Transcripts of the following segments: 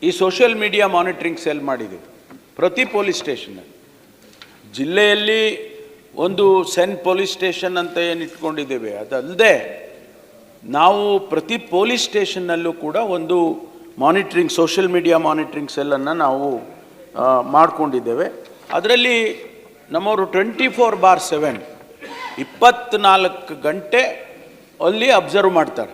ಈ social media monitoring cell ಮಾಡಿದ್ದೀವಿ ಪ್ರತಿ ಪೊಲೀಸ್ ಸ್ಟೇಷನಲ್ಲಿ. ಜಿಲ್ಲೆಯಲ್ಲಿ ಒಂದು ಸೆನ್ ಪೊಲೀಸ್ ಸ್ಟೇಷನ್ ಅಂತ ಏನು ಇಟ್ಕೊಂಡಿದ್ದೇವೆ, ಅದಲ್ಲದೆ ನಾವು ಪ್ರತಿ ಪೊಲೀಸ್ ಸ್ಟೇಷನ್ನಲ್ಲೂ ಕೂಡ ಒಂದು ಮಾನಿಟ್ರಿಂಗ್ ಸೋಷಿಯಲ್ ಮೀಡಿಯಾ ಮಾನಿಟ್ರಿಂಗ್ ಸೆಲ್ಲನ್ನು ನಾವು ಮಾಡಿಕೊಂಡಿದ್ದೇವೆ. ಅದರಲ್ಲಿ ನಮ್ಮವರು 24/7 24 ಗಂಟೆ ಅಲ್ಲಿ ಅಬ್ಸರ್ವ್ ಮಾಡ್ತಾರೆ.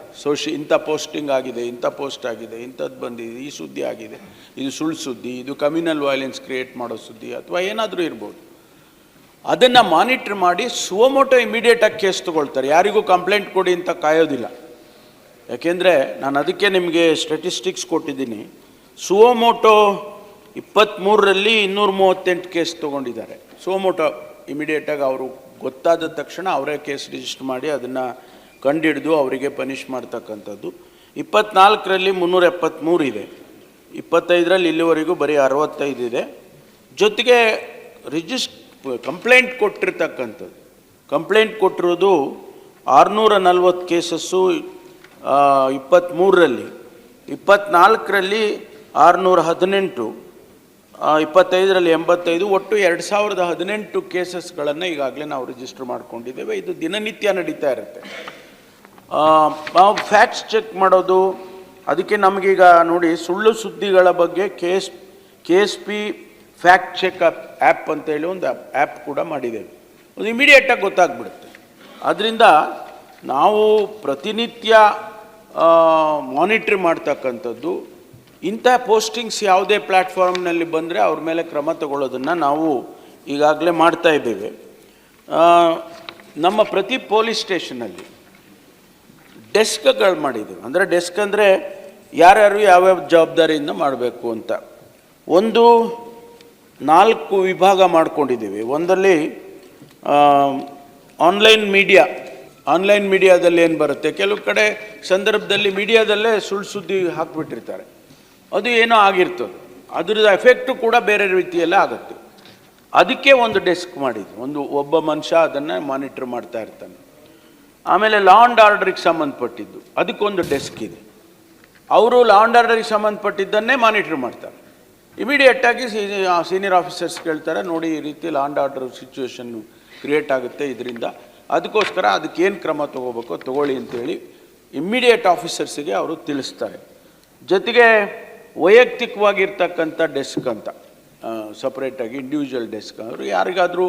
ಇಂಥ ಪೋಸ್ಟಿಂಗ್ ಆಗಿದೆ, ಇಂಥ ಪೋಸ್ಟ್ ಆಗಿದೆ, ಇಂಥದ್ದು ಬಂದಿದೆ, ಈ ಸುದ್ದಿ ಆಗಿದೆ, ಇದು ಸುಳ್ಳು ಸುದ್ದಿ, ಇದು ಕಮ್ಯುನಲ್ ವೈಲೆನ್ಸ್ ಕ್ರಿಯೇಟ್ ಮಾಡೋ ಸುದ್ದಿ ಅಥವಾ ಏನಾದರೂ ಇರ್ಬೋದು. ಅದನ್ನು ಮಾನಿಟ್ರ್ ಮಾಡಿ ಸುವಮೋಟೋ ಇಮಿಡಿಯೇಟಾಗಿ ಕೇಸ್ ತೊಗೊಳ್ತಾರೆ. ಯಾರಿಗೂ ಕಂಪ್ಲೇಂಟ್ ಕೊಡಿ ಅಂತ ಕಾಯೋದಿಲ್ಲ. ಯಾಕೆಂದರೆ ನಾನು ಅದಕ್ಕೆ ನಿಮಗೆ ಸ್ಟ್ಯಾಟಿಸ್ಟಿಕ್ಸ್ ಕೊಟ್ಟಿದ್ದೀನಿ. ಸುವಮೋಟೋ 23ರಲ್ಲಿ 238 ಕೇಸ್ ತೊಗೊಂಡಿದ್ದಾರೆ. ಸುವಮೋಟೋ ಇಮಿಡಿಯೇಟಾಗಿ ಅವರು ಗೊತ್ತಾದ ತಕ್ಷಣ ಅವರೇ ಕೇಸ್ ರಿಜಿಸ್ಟರ್ ಮಾಡಿ ಅದನ್ನು ಕಂಡಿಡಿದು ಅವರಿಗೆ ಪನಿಷ್ ಮಾಡ್ತಕ್ಕಂಥದ್ದು. 24ರಲ್ಲಿ 373 ಇದೆ. 25ರಲ್ಲಿ ಇಲ್ಲಿವರೆಗೂ ಬರೀ 65 ಇದೆ. ಜೊತೆಗೆ ಕಂಪ್ಲೇಂಟ್ ಕೊಟ್ಟಿರ್ತಕ್ಕಂಥದ್ದು, ಕಂಪ್ಲೇಂಟ್ ಕೊಟ್ಟಿರೋದು 640 ಕೇಸಸ್ಸು 23ರಲ್ಲಿ, 24ರಲ್ಲಿ 618, 25ರಲ್ಲಿ 85, ಒಟ್ಟು 2018 ಕೇಸಸ್ಗಳನ್ನು ಈಗಾಗಲೇ ನಾವು ರಿಜಿಸ್ಟರ್ ಮಾಡ್ಕೊಂಡಿದ್ದೇವೆ. ಇದು ದಿನನಿತ್ಯ ನಡೀತಾ ಇರುತ್ತೆ. ನಾವು ಫ್ಯಾಕ್ಟ್ಸ್ ಚೆಕ್ ಮಾಡೋದು, ಅದಕ್ಕೆ ನಮಗೀಗ ನೋಡಿ ಸುಳ್ಳು ಸುದ್ದಿಗಳ ಬಗ್ಗೆ KSP ಫ್ಯಾಕ್ಟ್ ಚೆಕ್ ಆ್ಯಪ್ ಅಂತೇಳಿ ಒಂದು ಆ್ಯಪ್ ಕೂಡ ಮಾಡಿದ್ದೇವೆ. ಅದು ಇಮಿಡಿಯೇಟಾಗಿ ಗೊತ್ತಾಗ್ಬಿಡುತ್ತೆ. ಅದರಿಂದ ನಾವು ಪ್ರತಿನಿತ್ಯ ಮಾನಿಟ್ರ್ ಮಾಡ್ತಕ್ಕಂಥದ್ದು. ಇಂಥ ಪೋಸ್ಟಿಂಗ್ಸ್ ಯಾವುದೇ ಪ್ಲ್ಯಾಟ್ಫಾರ್ಮ್ನಲ್ಲಿ ಬಂದರೆ ಅವ್ರ ಮೇಲೆ ಕ್ರಮ ತಗೊಳ್ಳೋದನ್ನು ನಾವು ಈಗಾಗಲೇ ಮಾಡ್ತಾ ಇದ್ದೇವೆ. ನಮ್ಮ ಪ್ರತಿ ಪೊಲೀಸ್ ಸ್ಟೇಷನಲ್ಲಿ ಡೆಸ್ಕ್ಗಳು ಮಾಡಿದ್ದೇವೆ. ಅಂದರೆ ಡೆಸ್ಕ್ ಅಂದರೆ ಯಾರ್ಯಾರು ಯಾವ್ಯಾವ ಜವಾಬ್ದಾರಿಯಿಂದ ಮಾಡಬೇಕು ಅಂತ ಒಂದು 4 ವಿಭಾಗ ಮಾಡ್ಕೊಂಡಿದ್ದೀವಿ. ಒಂದಲ್ಲಿ ಆನ್ಲೈನ್ ಮೀಡಿಯಾದಲ್ಲಿ ಏನು ಬರುತ್ತೆ, ಕೆಲವು ಕಡೆ ಸಂದರ್ಭದಲ್ಲಿ ಮೀಡಿಯಾದಲ್ಲೇ ಸುಳ್ಳು ಸುದ್ದಿ ಹಾಕಿಬಿಟ್ಟಿರ್ತಾರೆ, ಅದು ಏನೋ ಆಗಿರ್ತದೆ, ಅದರ ಎಫೆಕ್ಟು ಕೂಡ ಬೇರೆ ರೀತಿಯಲ್ಲೇ ಆಗುತ್ತೆ. ಅದಕ್ಕೆ ಒಂದು ಡೆಸ್ಕ್ ಮಾಡಿದ್ವಿ. ಒಬ್ಬ ಮನುಷ್ಯ ಅದನ್ನು ಮಾನಿಟ್ರ್ ಮಾಡ್ತಾ ಇರ್ತಾನೆ. ಆಮೇಲೆ ಲಾ ಆ್ಯಂಡ್ ಆರ್ಡರಿಗೆ ಸಂಬಂಧಪಟ್ಟಿದ್ದು ಅದಕ್ಕೊಂದು ಡೆಸ್ಕ್ ಇದೆ. ಅವರು ಲಾ ಆ್ಯಂಡ್ ಆರ್ಡರಿಗೆ ಸಂಬಂಧಪಟ್ಟಿದ್ದನ್ನೇ ಮಾನಿಟ್ರ್ ಮಾಡ್ತಾರೆ. ಇಮಿಡಿಯೇಟಾಗಿ ಸೀನಿಯರ್ ಆಫೀಸರ್ಸ್ ಕೇಳ್ತಾರೆ, ನೋಡಿ ಈ ರೀತಿ law and order situation create ಆಗುತ್ತೆ ಇದರಿಂದ, ಅದಕ್ಕೋಸ್ಕರ ಅದಕ್ಕೇನು ಕ್ರಮ ತೊಗೋಬೇಕೋ ತೊಗೊಳ್ಳಿ ಅಂತೇಳಿ ಇಮ್ಮಿಡಿಯೇಟ್ ಆಫೀಸರ್ಸಿಗೆ ಅವರು ತಿಳಿಸ್ತಾರೆ. ಜೊತೆಗೆ ವೈಯಕ್ತಿಕವಾಗಿರ್ತಕ್ಕಂಥ ಡೆಸ್ಕ್ ಅಂತ ಸಪ್ರೇಟಾಗಿ ಇಂಡಿವಿಜುವಲ್ ಡೆಸ್ಕ್, ಅವರು ಯಾರಿಗಾದರೂ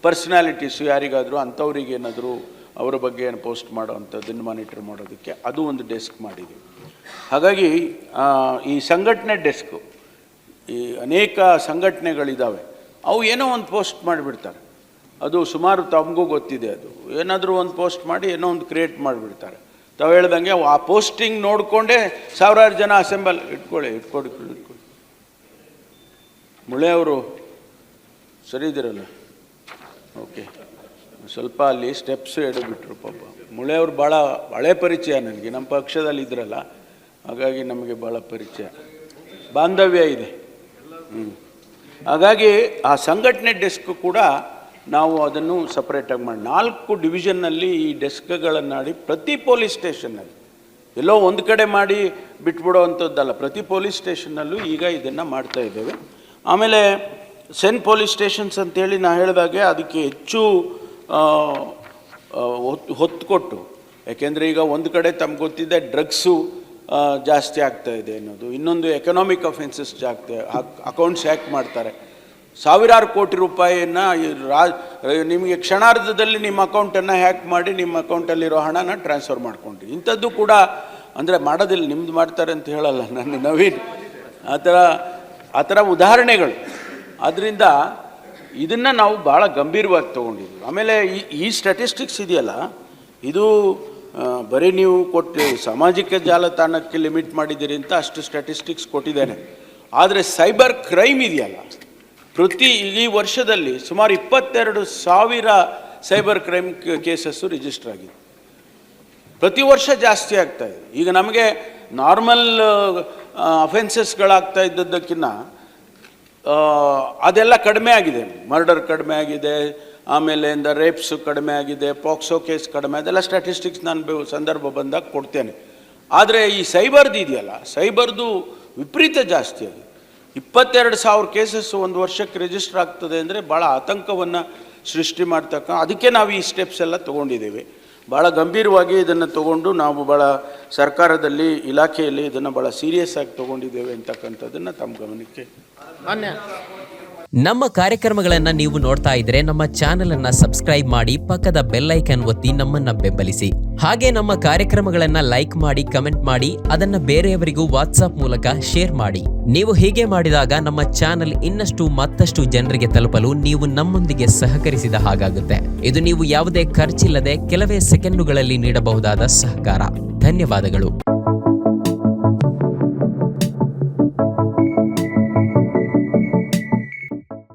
ಪರ್ಸ್ನಾಲಿಟೀಸು ಯಾರಿಗಾದರೂ ಅಂಥವ್ರಿಗೆ ಏನಾದರೂ ಅವರ ಬಗ್ಗೆ ಏನು ಪೋಸ್ಟ್ ಮಾಡೋ ಅಂಥದ್ದನ್ನು ಮಾನಿಟರ್ ಮಾಡೋದಕ್ಕೆ ಅದು ಒಂದು ಡೆಸ್ಕ್ ಮಾಡಿದ್ದೀವಿ. ಹಾಗಾಗಿ ಈ ಸಂಘಟನೆ ಡೆಸ್ಕು, ಈ ಅನೇಕ ಸಂಘಟನೆಗಳಿದ್ದಾವೆ, ಅವು ಏನೋ ಒಂದು ಪೋಸ್ಟ್ ಮಾಡಿಬಿಡ್ತಾರೆ. ಅದು ಸುಮಾರು ತಮಗೂ ಗೊತ್ತಿದೆ. ಅದು ಏನಾದರೂ ಒಂದು ಪೋಸ್ಟ್ ಮಾಡಿ ಏನೋ ಒಂದು ಕ್ರಿಯೇಟ್ ಮಾಡಿಬಿಡ್ತಾರೆ. ತಾವು ಹೇಳ್ದಂಗೆ ಆ ಪೋಸ್ಟಿಂಗ್ ನೋಡಿಕೊಂಡೇ ಸಾವಿರಾರು ಜನ ಅಸೆಂಬಲ್ ಇಟ್ಕೊಳ್ಳಿ. ಮುಳೆಯವರು ಸರಿ ಇದ್ದೀರಲ್ಲ, ಓಕೆ. ಸ್ವಲ್ಪ ಅಲ್ಲಿ ಸ್ಟೆಪ್ಸು ಎಡಬಿಟ್ರು ಪಾಪ. ಮುಳೆಯವರು ಭಾಳ ಹಳೆ ಪರಿಚಯ ನನಗೆ, ನಮ್ಮ ಪಕ್ಷದಲ್ಲಿ ಇದ್ರಲ್ಲ, ಹಾಗಾಗಿ ನಮಗೆ ಭಾಳ ಪರಿಚಯ, ಬಾಂಧವ್ಯ ಇದೆ. ಹಾಗಾಗಿ ಆ ಸಂಘಟನೆ ಡೆಸ್ಕ್ ಕೂಡ ನಾವು ಅದನ್ನು ಸಪ್ರೇಟಾಗಿ ಮಾಡಿ 4 ಡಿವಿಷನ್ನಲ್ಲಿ ಈ ಡೆಸ್ಕ್ಗಳನ್ನಾಡಿ ಪ್ರತಿ ಪೊಲೀಸ್ ಸ್ಟೇಷನ್ನಲ್ಲಿ, ಎಲ್ಲೋ ಒಂದು ಕಡೆ ಮಾಡಿ ಬಿಟ್ಬಿಡೋ ಅಂಥದ್ದಲ್ಲ, ಪ್ರತಿ ಪೊಲೀಸ್ ಸ್ಟೇಷನ್ನಲ್ಲೂ ಈಗ ಇದನ್ನು ಮಾಡ್ತಾ ಇದ್ದೇವೆ. ಆಮೇಲೆ ಸೆನ್ ಪೊಲೀಸ್ ಸ್ಟೇಷನ್ಸ್ ಅಂತೇಳಿ ನಾ ಹೇಳಿದಾಗೆ ಅದಕ್ಕೆ ಹೆಚ್ಚು ಹೊತ್ತು ಕೊಟ್ಟು, ಯಾಕೆಂದರೆ ಈಗ ಒಂದು ಕಡೆ ತಮ್ಗೆ ಗೊತ್ತಿದೆ ಡ್ರಗ್ಸು ಜಾಸ್ತಿ ಆಗ್ತಾಯಿದೆ ಅನ್ನೋದು, ಇನ್ನೊಂದು ಎಕನಾಮಿಕ್ ಅಫೆನ್ಸಸ್ ಜಾಸ್ತಿ, ಅಕೌಂಟ್ಸ್ ಹ್ಯಾಕ್ ಮಾಡ್ತಾರೆ, ಸಾವಿರಾರು ಕೋಟಿ ರೂಪಾಯಿಯನ್ನು ನಿಮಗೆ ಕ್ಷಣಾರ್ಧದಲ್ಲಿ ನಿಮ್ಮ ಅಕೌಂಟನ್ನು ಹ್ಯಾಕ್ ಮಾಡಿ ನಿಮ್ಮ ಅಕೌಂಟಲ್ಲಿರೋ ಹಣನ ಟ್ರಾನ್ಸ್ಫರ್ ಮಾಡ್ಕೊಂಡ್ರಿ. ಇಂಥದ್ದು ಕೂಡ ಅಂದರೆ ಮಾಡೋದಿಲ್ಲ, ನಿಮ್ಮದು ಮಾಡ್ತಾರೆ ಅಂತ ಹೇಳಲ್ಲ ನನ್ನ ನವೀನ್, ಆ ಥರ ಉದಾಹರಣೆಗಳು. ಆದ್ದರಿಂದ ಇದನ್ನು ನಾವು ಭಾಳ ಗಂಭೀರವಾಗಿ ತೊಗೊಂಡಿದ್ವಿ. ಆಮೇಲೆ ಈ ಸ್ಟ್ಯಾಟಿಸ್ಟಿಕ್ಸ್ ಇದೆಯಲ್ಲ, ಇದು ಬರೀ ನೀವು ಸಾಮಾಜಿಕ ಜಾಲತಾಣಕ್ಕೆ ಲಿಮಿಟ್ ಮಾಡಿದ್ದೀರಿ ಅಂತ ಅಷ್ಟು ಸ್ಟ್ಯಾಟಿಸ್ಟಿಕ್ಸ್ ಕೊಟ್ಟಿದ್ದೇನೆ. ಆದರೆ ಸೈಬರ್ ಕ್ರೈಮ್ ಇದೆಯಲ್ಲ, ಈ ವರ್ಷದಲ್ಲಿ ಸುಮಾರು 22,000 ಸೈಬರ್ ಕ್ರೈಮ್ ಕೇಸಸ್ಸು ರಿಜಿಸ್ಟರ್ ಆಗಿದೆ. ಪ್ರತಿ ವರ್ಷ ಜಾಸ್ತಿ ಆಗ್ತಾಯಿದೆ. ಈಗ ನಮಗೆ ನಾರ್ಮಲ್ ಅಫೆನ್ಸಸ್ಗಳಾಗ್ತಾ ಇದ್ದದ್ದಕ್ಕಿಂತ ಅದೆಲ್ಲ ಕಡಿಮೆ ಆಗಿದೆ. ಮರ್ಡರ್ ಕಡಿಮೆ ಆಗಿದೆ, ಆಮೇಲೆ ರೇಪ್ಸು ಕಡಿಮೆ ಆಗಿದೆ, ಪಾಕ್ಸೋ ಕೇಸ್ ಕಡಿಮೆ, ಅದೆಲ್ಲ ಸ್ಟ್ಯಾಟಿಸ್ಟಿಕ್ಸ್ ನಾನು ಸಂದರ್ಭ ಬಂದಾಗ ಕೊಡ್ತೇನೆ. ಆದರೆ ಈ ಸೈಬರ್ದು ಇದೆಯಲ್ಲ, ಸೈಬರ್ದು ವಿಪರೀತ ಜಾಸ್ತಿ ಆಗಿದೆ. 22,000 ಕೇಸಸ್ ಒಂದು ವರ್ಷಕ್ಕೆ ರಿಜಿಸ್ಟರ್ ಆಗ್ತದೆ ಅಂದರೆ ಭಾಳ ಆತಂಕವನ್ನು ಸೃಷ್ಟಿ ಅದಕ್ಕೆ ನಾವು ಈ ಸ್ಟೆಪ್ಸ್ ಎಲ್ಲ ತೊಗೊಂಡಿದ್ದೇವೆ. ಭಾಳ ಗಂಭೀರವಾಗಿ ಇದನ್ನು ತೊಗೊಂಡು ನಾವು ಭಾಳ ಸರ್ಕಾರದಲ್ಲಿ ಇಲಾಖೆಯಲ್ಲಿ ಇದನ್ನು ಭಾಳ ಸೀರಿಯಸ್ ಆಗಿ ತೊಗೊಂಡಿದ್ದೇವೆ ಅಂತಕ್ಕಂಥದ್ದನ್ನು ತಮ್ಮ ಗಮನಕ್ಕೆ. ನಮ್ಮ ಕಾರ್ಯಕ್ರಮಗಳನ್ನು ನೀವು ನೋಡ್ತಾ ಇದ್ರೆ ನಮ್ಮ ಚಾನೆಲ್ ಅನ್ನ ಸಬ್ಸ್ಕ್ರೈಬ್ ಮಾಡಿ, ಪಕ್ಕದ ಬೆಲ್ ಐಕನ್ ಒತ್ತಿ ನಮ್ಮನ್ನ ಬೆಂಬಲಿಸಿ. ಹಾಗೆ ನಮ್ಮ ಕಾರ್ಯಕ್ರಮಗಳನ್ನ ಲೈಕ್ ಮಾಡಿ, ಕಮೆಂಟ್ ಮಾಡಿ, ಅದನ್ನ ಬೇರೆಯವರಿಗೂ ವಾಟ್ಸ್ಆಪ್ ಮೂಲಕ ಶೇರ್ ಮಾಡಿ. ನೀವು ಹೀಗೆ ಮಾಡಿದಾಗ ನಮ್ಮ ಚಾನೆಲ್ ಇನ್ನಷ್ಟು ಮತ್ತಷ್ಟು ಜನರಿಗೆ ತಲುಪಲು ನೀವು ನಮ್ಮೊಂದಿಗೆ ಸಹಕರಿಸಿದ ಹಾಗಾಗುತ್ತೆ. ಇದು ನೀವು ಯಾವುದೇ ಖರ್ಚಿಲ್ಲದೆ ಕೆಲವೇ ಸೆಕೆಂಡುಗಳಲ್ಲಿ ನೀಡಬಹುದಾದ ಸಹಕಾರ. ಧನ್ಯವಾದಗಳು.